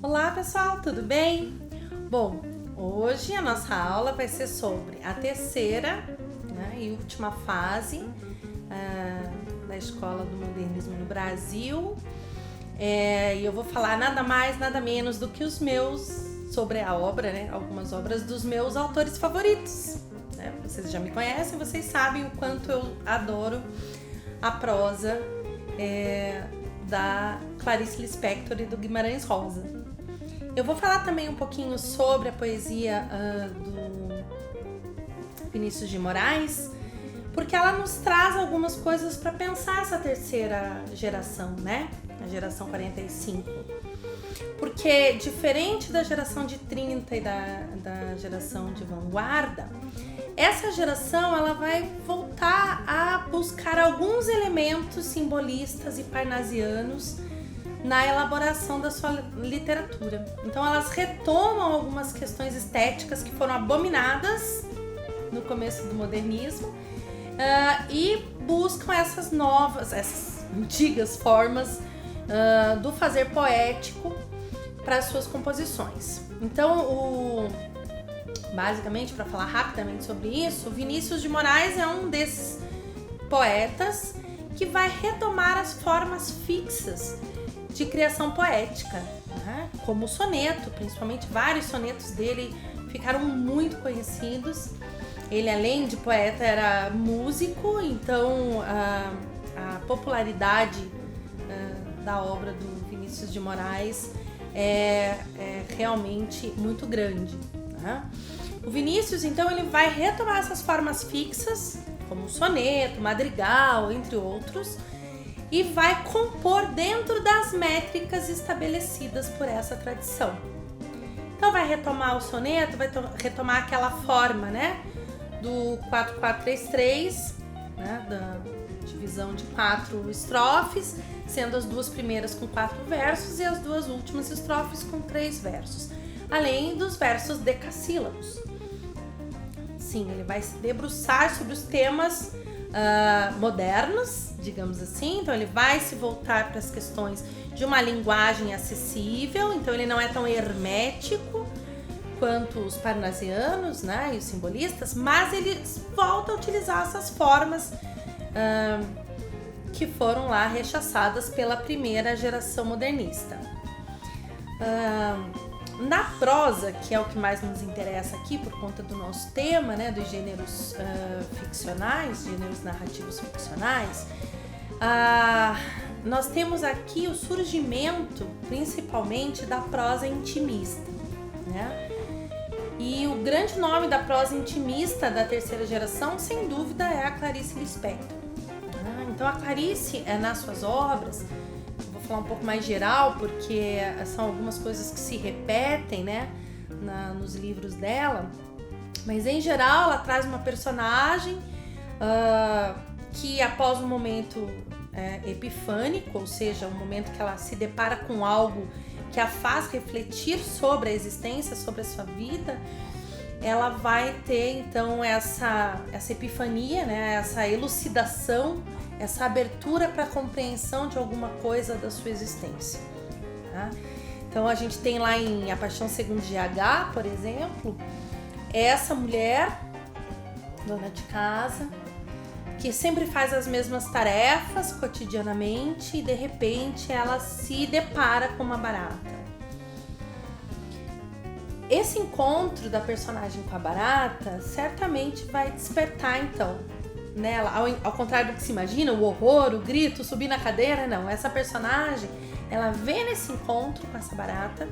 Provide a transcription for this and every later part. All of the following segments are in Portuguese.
Olá pessoal, tudo bem? Bom, hoje a nossa aula vai ser sobre a terceira, e última fase da Escola do Modernismo no Brasil. E eu vou falar nada mais, nada menos do que sobre a obra, algumas obras dos meus autores favoritos. Vocês já me conhecem, vocês sabem o quanto eu adoro a prosa da Clarice Lispector e do Guimarães Rosa. Eu vou falar também um pouquinho sobre a poesia do Vinícius de Moraes, porque ela nos traz algumas coisas para pensar essa terceira geração, a geração 45. Porque diferente da geração de 30 e da geração de vanguarda, essa geração ela vai voltar a buscar alguns elementos simbolistas e parnasianos na elaboração da sua literatura. Então elas retomam algumas questões estéticas que foram abominadas no começo do modernismo e buscam essas antigas formas do fazer poético para as suas composições. Então, basicamente, para falar rapidamente sobre isso, Vinícius de Moraes é um desses poetas que vai retomar as formas fixas de criação poética, como o soneto, principalmente vários sonetos dele ficaram muito conhecidos. Ele, além de poeta, era músico, então a popularidade da obra do Vinícius de Moraes é realmente muito grande. O Vinícius, então, ele vai retomar essas formas fixas, como o soneto, madrigal, entre outros, e vai compor dentro das métricas estabelecidas por essa tradição. Então vai retomar o soneto, vai retomar aquela forma, do 4-4-3-3, da divisão de 4 estrofes, sendo as duas primeiras com 4 versos e as duas últimas estrofes com 3 versos, além dos versos decassílabos. Sim, ele vai se debruçar sobre os temas modernos, digamos assim. Então ele vai se voltar para as questões de uma linguagem acessível, então ele não é tão hermético quanto os parnasianos, e os simbolistas, mas ele volta a utilizar essas formas que foram lá rechaçadas pela primeira geração modernista. Na prosa, que é o que mais nos interessa aqui por conta do nosso tema, dos gêneros ficcionais, gêneros narrativos ficcionais, nós temos aqui o surgimento, principalmente, da prosa intimista, E o grande nome da prosa intimista da terceira geração, sem dúvida, é a Clarice Lispector. Então a Clarice, nas suas obras, vou falar um pouco mais geral, porque são algumas coisas que se repetem, nos livros dela, mas em geral ela traz uma personagem que após um momento epifânico, ou seja, um momento que ela se depara com algo que a faz refletir sobre a existência, sobre a sua vida, ela vai ter então essa epifania, essa elucidação, essa abertura para a compreensão de alguma coisa da sua existência. Então a gente tem lá em A Paixão Segundo GH, por exemplo, essa mulher, dona de casa, que sempre faz as mesmas tarefas cotidianamente e de repente ela se depara com uma barata. Esse encontro da personagem com a barata certamente vai despertar então nela, ao contrário do que se imagina, o horror, o grito, subir na cadeira, não. Essa personagem, ela vê nesse encontro com essa barata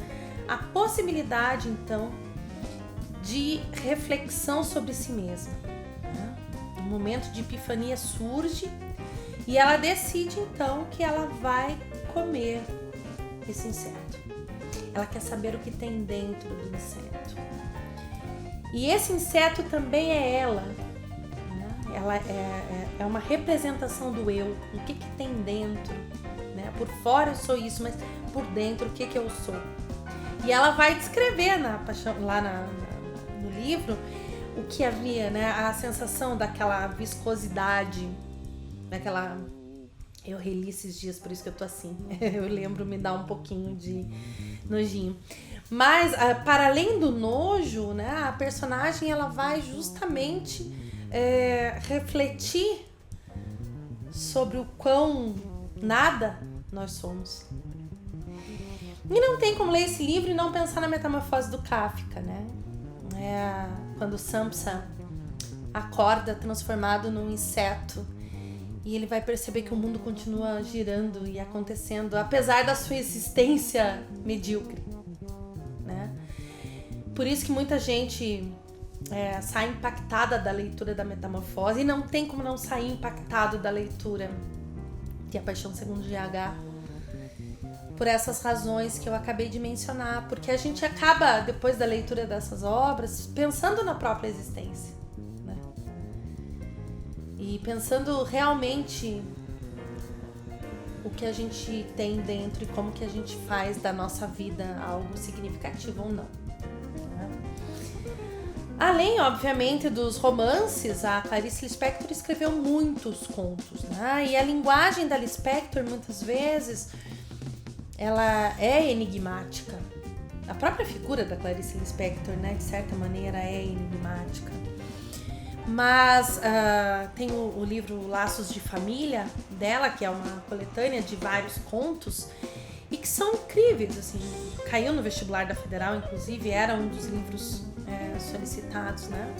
a possibilidade então de reflexão sobre si mesma. Um momento de epifania surge e ela decide então que ela vai comer esse inseto. Ela quer saber o que tem dentro do inseto. E esse inseto também é ela. Ela é uma representação do eu. O que tem dentro. Por fora eu sou isso, mas por dentro o que eu sou. E ela vai descrever lá no livro o que havia, a sensação daquela viscosidade, daquela Eu reli esses dias, por isso que eu tô assim. Eu lembro, me dá um pouquinho de nojinho. Mas, para além do nojo, né, a personagem ela vai justamente refletir sobre o quão nada nós somos. E não tem como ler esse livro e não pensar na metamorfose do Kafka, né? Quando Samsa acorda transformado num inseto e ele vai perceber que o mundo continua girando e acontecendo, apesar da sua existência medíocre, né? Por isso que muita gente sai impactada da leitura da Metamorfose, e não tem como não sair impactado da leitura de A Paixão Segundo GH, por essas razões que eu acabei de mencionar, porque a gente acaba, depois da leitura dessas obras, pensando na própria existência, né? E pensando realmente o que a gente tem dentro e como que a gente faz da nossa vida algo significativo ou não, né? Além, obviamente, dos romances, a Clarice Lispector escreveu muitos contos, né? E a linguagem da Lispector, muitas vezes, ela é enigmática. A própria figura da Clarice Lispector, né, de certa maneira, é enigmática. Mas tem o livro Laços de Família dela, que é uma coletânea de vários contos e que são incríveis, assim. Caiu no vestibular da Federal, inclusive, era um dos livros solicitados, né?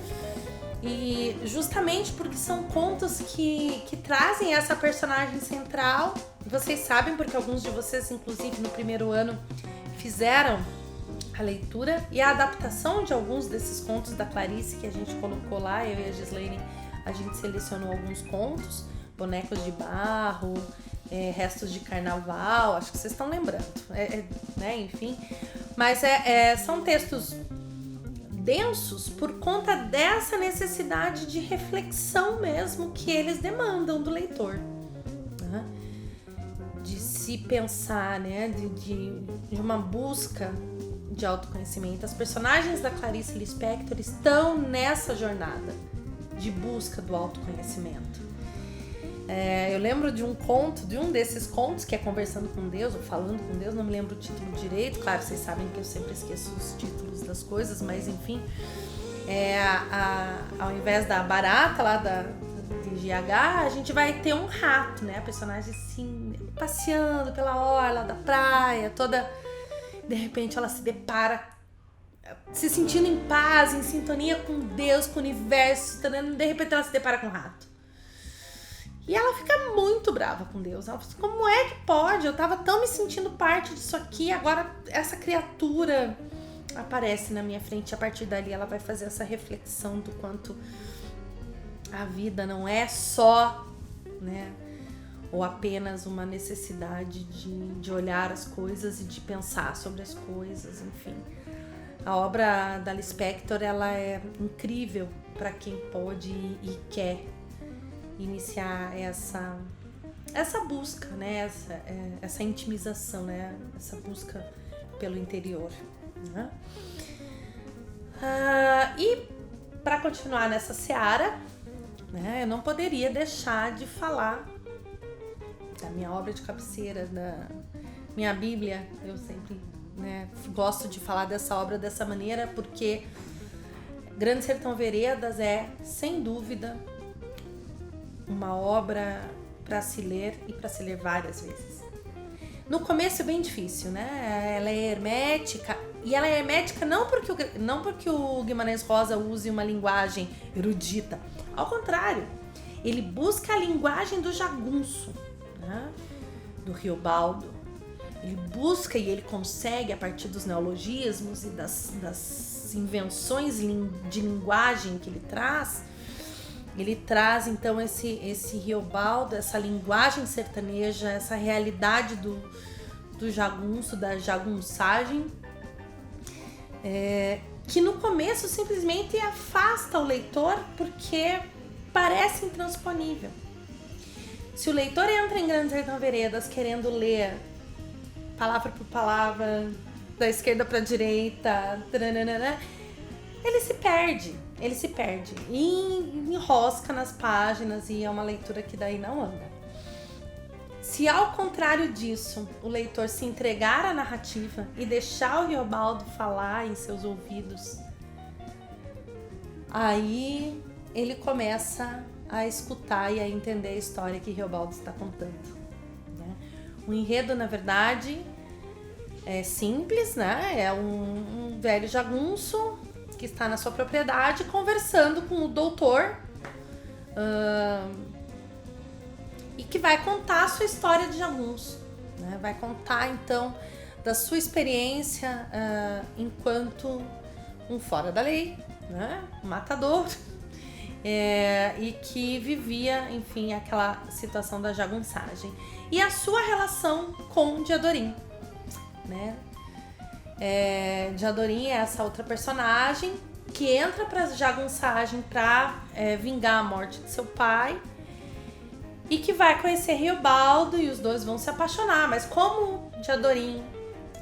E justamente porque são contos que trazem essa personagem central. Vocês sabem, porque alguns de vocês, inclusive no primeiro ano, fizeram a leitura e a adaptação de alguns desses contos da Clarice que a gente colocou lá. Eu e a Gislaine, a gente selecionou alguns contos, Bonecos de Barro, Restos de Carnaval, acho que vocês estão lembrando, né? Enfim, mas são textos densos por conta dessa necessidade de reflexão mesmo que eles demandam do leitor, né? De se pensar, né? De uma busca de autoconhecimento. As personagens da Clarice Lispector estão nessa jornada de busca do autoconhecimento. Eu lembro de um desses contos, que é Conversando com Deus, ou Falando com Deus, não me lembro o título direito, claro, vocês sabem que eu sempre esqueço os títulos das coisas, mas enfim, ao invés da barata lá de GH, a gente vai ter um rato, né, a personagem assim, passeando pela orla da praia, toda, de repente ela se depara, se sentindo em paz, em sintonia com Deus, com o universo, de repente ela se depara com um rato. E ela fica muito brava com Deus. Ela fala, como é que pode? Eu tava tão me sentindo parte disso aqui, agora essa criatura aparece na minha frente. A partir dali ela vai fazer essa reflexão do quanto a vida não é só, né, ou apenas uma necessidade de olhar as coisas e de pensar sobre as coisas, enfim. A obra da Lispector, ela é incrível para quem pode e quer iniciar essa busca, né? Essa intimização, né? Essa busca pelo interior, né? E para continuar nessa seara, né, eu não poderia deixar de falar da minha obra de cabeceira, da minha Bíblia. Eu sempre, né, gosto de falar dessa obra dessa maneira, porque Grande Sertão Veredas é, sem dúvida, uma obra para se ler e para se ler várias vezes. No começo é bem difícil, né? Ela é hermética, e ela é hermética não porque o Guimarães Rosa use uma linguagem erudita. Ao contrário, ele busca a linguagem do jagunço, né? Do Riobaldo. Ele busca e ele consegue, a partir dos neologismos e das invenções de linguagem que ele traz. Ele traz, então, esse Riobaldo, essa linguagem sertaneja, essa realidade do jagunço, da jagunçagem, que no começo simplesmente afasta o leitor porque parece intransponível. Se o leitor entra em Grande Sertão Veredas querendo ler palavra por palavra, da esquerda para a direita, ele se perde e enrosca nas páginas, e é uma leitura que daí não anda. Se ao contrário disso, o leitor se entregar à narrativa e deixar o Riobaldo falar em seus ouvidos, aí ele começa a escutar e a entender a história que Riobaldo está contando, né? O enredo, na verdade, é simples, né? É um velho jagunço que está na sua propriedade conversando com o doutor e que vai contar a sua história de jagunço, né? Vai contar, então, da sua experiência enquanto um fora da lei, né? Um matador, e que vivia, enfim, aquela situação da jagunçagem. E a sua relação com Diadorim, né? Diadorim é essa outra personagem que entra pra jagunçagem pra vingar a morte de seu pai e que vai conhecer Riobaldo e os dois vão se apaixonar. Mas como Diadorim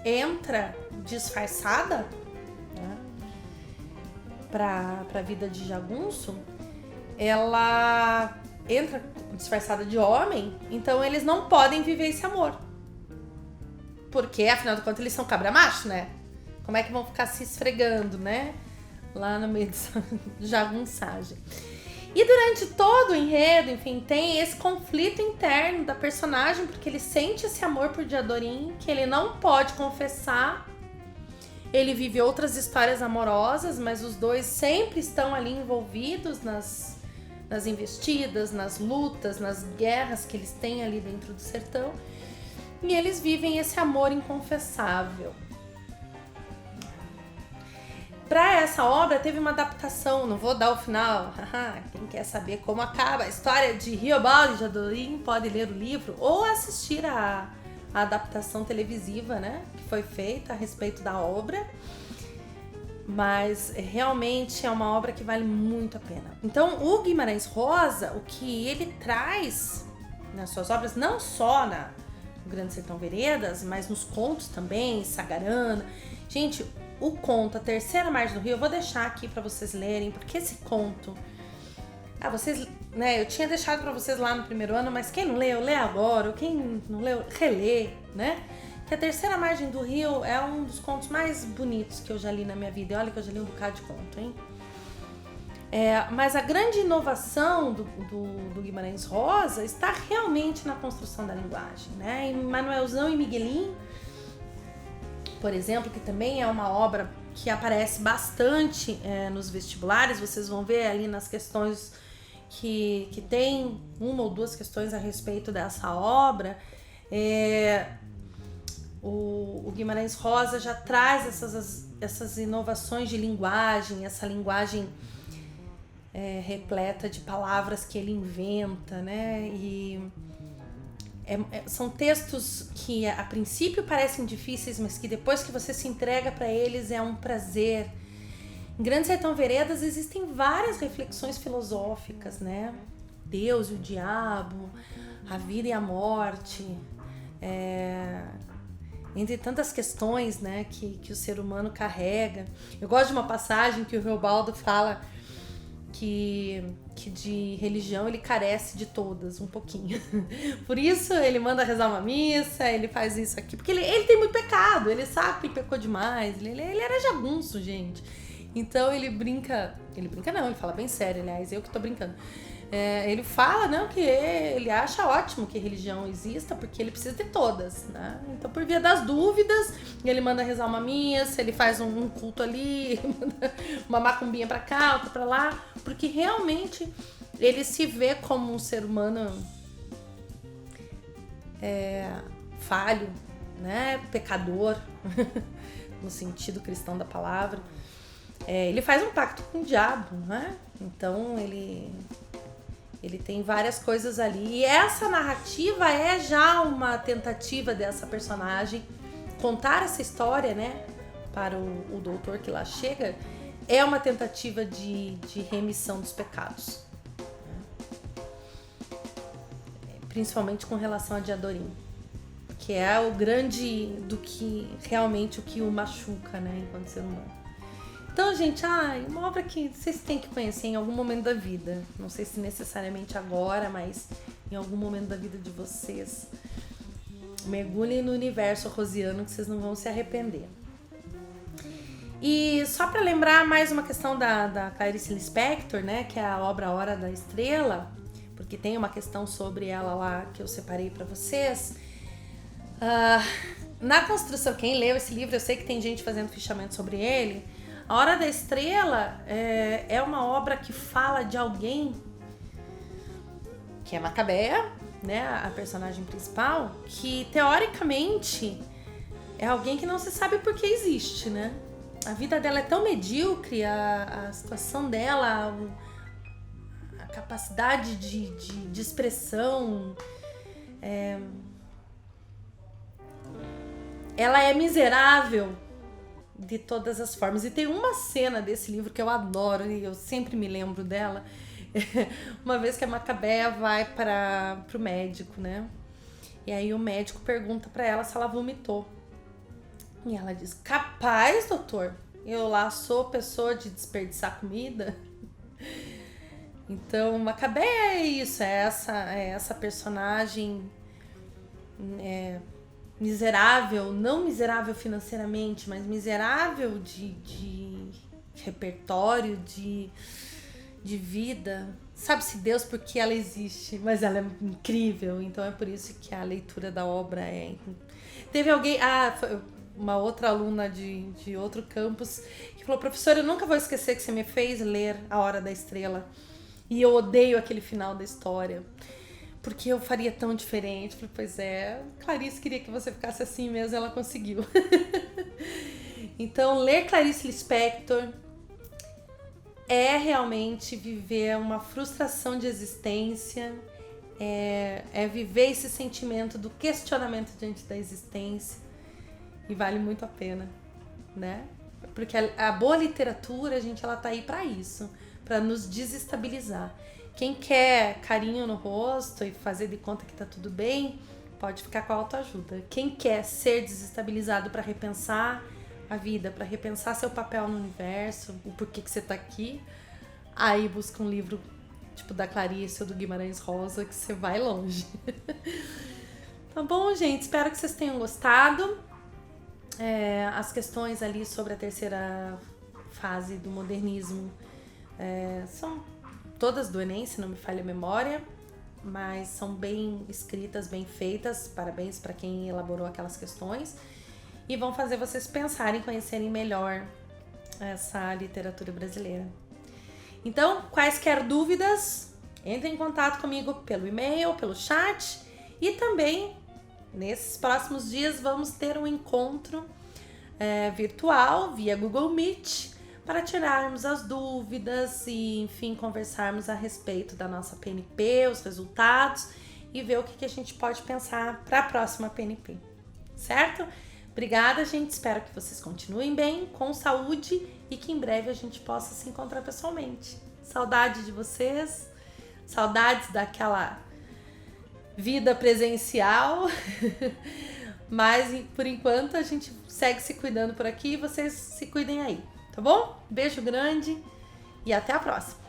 entra disfarçada, né, pra vida de jagunço, ela entra disfarçada de homem, então eles não podem viver esse amor. Porque, afinal de contas, eles são cabra macho, né? Como é que vão ficar se esfregando, né? Lá no meio dessa jagunçagem. E durante todo o enredo, enfim, tem esse conflito interno da personagem, porque ele sente esse amor por Diadorim, que ele não pode confessar. Ele vive outras histórias amorosas, mas os dois sempre estão ali envolvidos nas investidas, nas lutas, nas guerras que eles têm ali dentro do sertão. E eles vivem esse amor inconfessável. Para essa obra teve uma adaptação, não vou dar o final. Quem quer saber como acaba a história de Riobaldo e Diadorim pode ler o livro ou assistir a adaptação televisiva, né, que foi feita a respeito da obra. Mas realmente é uma obra que vale muito a pena. Então, o Guimarães Rosa, o que ele traz nas suas obras, não só no Grande Sertão Veredas, mas nos contos também, Sagarana. Gente, o conto A Terceira Margem do Rio, eu vou deixar aqui para vocês lerem, porque esse conto, vocês, né, eu tinha deixado para vocês lá no primeiro ano, mas quem não leu, lê agora, ou quem não leu, relê, né? Que A Terceira Margem do Rio é um dos contos mais bonitos que eu já li na minha vida. E olha que eu já li um bocado de conto, hein? Mas a grande inovação do Guimarães Rosa está realmente na construção da linguagem, né? Em Manuelzão e Miguelim, por exemplo, que também é uma obra que aparece bastante nos vestibulares, vocês vão ver ali nas questões que tem uma ou duas questões a respeito dessa obra. O Guimarães Rosa já traz essas inovações de linguagem, essa linguagem repleta de palavras que ele inventa, né? E são textos que a princípio parecem difíceis, mas que depois que você se entrega para eles é um prazer. Em Grande Sertão Veredas existem várias reflexões filosóficas, né? Deus e o diabo, a vida e a morte, entre tantas questões, né, que o ser humano carrega. Eu gosto de uma passagem que o Riobaldo fala que de religião ele carece de todas, um pouquinho. Por isso ele manda rezar uma missa, ele faz isso aqui, porque ele tem muito pecado, ele sabe que ele pecou demais, ele era jagunço, gente. Então ele não, ele fala bem sério, aliás, eu que tô brincando. Ele fala, não, que ele acha ótimo que religião exista, porque ele precisa ter todas, né? Então, por via das dúvidas, ele manda rezar uma missa, ele faz um culto ali, manda uma macumbinha pra cá, outra pra lá, porque realmente ele se vê como um ser humano falho, né? Pecador, no sentido cristão da palavra. Ele faz um pacto com o diabo, né? Então ele tem várias coisas ali. E essa narrativa é já uma tentativa dessa personagem contar essa história, né? Para o doutor que lá chega, é uma tentativa de remissão dos pecados. Principalmente com relação a Diadorim, que é o grande do que realmente o que o machuca, né? Enquanto ser humano. Então, gente, uma obra que vocês têm que conhecer em algum momento da vida. Não sei se necessariamente agora, mas em algum momento da vida de vocês. Mergulhem no universo rosiano que vocês não vão se arrepender. E só para lembrar mais uma questão da Clarice Lispector, né, que é a obra A Hora da Estrela, porque tem uma questão sobre ela lá que eu separei para vocês. Na construção, quem leu esse livro, eu sei que tem gente fazendo fichamento sobre ele. A Hora da Estrela é uma obra que fala de alguém que é Macabeia, né, a personagem principal, que teoricamente é alguém que não se sabe por que existe, né? A vida dela é tão medíocre, a situação dela, a capacidade de expressão, ela é miserável de todas as formas. E tem uma cena desse livro que eu adoro e eu sempre me lembro dela. Uma vez que a Macabeia vai para o médico, né? E aí o médico pergunta para ela se ela vomitou. E ela diz: capaz, doutor, eu lá sou pessoa de desperdiçar comida. Então, Macabeia é isso, é essa personagem miserável, não miserável financeiramente, mas miserável de repertório, de vida. Sabe-se Deus porque ela existe, mas ela é incrível, então é por isso que a leitura da obra é... Teve alguém... uma outra aluna de outro campus que falou: professora, eu nunca vou esquecer que você me fez ler A Hora da Estrela e eu odeio aquele final da história porque eu faria tão diferente. Eu falei: pois é, Clarice queria que você ficasse assim mesmo, ela conseguiu. Então, ler Clarice Lispector é realmente viver uma frustração de existência, é viver esse sentimento do questionamento diante da existência. E vale muito a pena, né? Porque a boa literatura, gente, ela tá aí pra isso, pra nos desestabilizar. Quem quer carinho no rosto e fazer de conta que tá tudo bem, pode ficar com a autoajuda. Quem quer ser desestabilizado pra repensar a vida, pra repensar seu papel no universo, o porquê que você tá aqui, aí busca um livro tipo da Clarice ou do Guimarães Rosa, que você vai longe. Tá bom, gente? Espero que vocês tenham gostado. As questões ali sobre a terceira fase do modernismo são todas do Enem, se não me falha a memória, mas são bem escritas, bem feitas. Parabéns para quem elaborou aquelas questões e vão fazer vocês pensarem, conhecerem melhor essa literatura brasileira. Então, quaisquer dúvidas, entre em contato comigo pelo e-mail, pelo chat, e também nesses próximos dias vamos ter um encontro virtual via Google Meet para tirarmos as dúvidas e, enfim, conversarmos a respeito da nossa PNP, os resultados e ver o que a gente pode pensar para a próxima PNP, certo? Obrigada, gente. Espero que vocês continuem bem, com saúde e que em breve a gente possa se encontrar pessoalmente. Saudade de vocês, saudades daquela vida presencial, mas por enquanto a gente segue se cuidando por aqui e vocês se cuidem aí, tá bom? Beijo grande e até a próxima!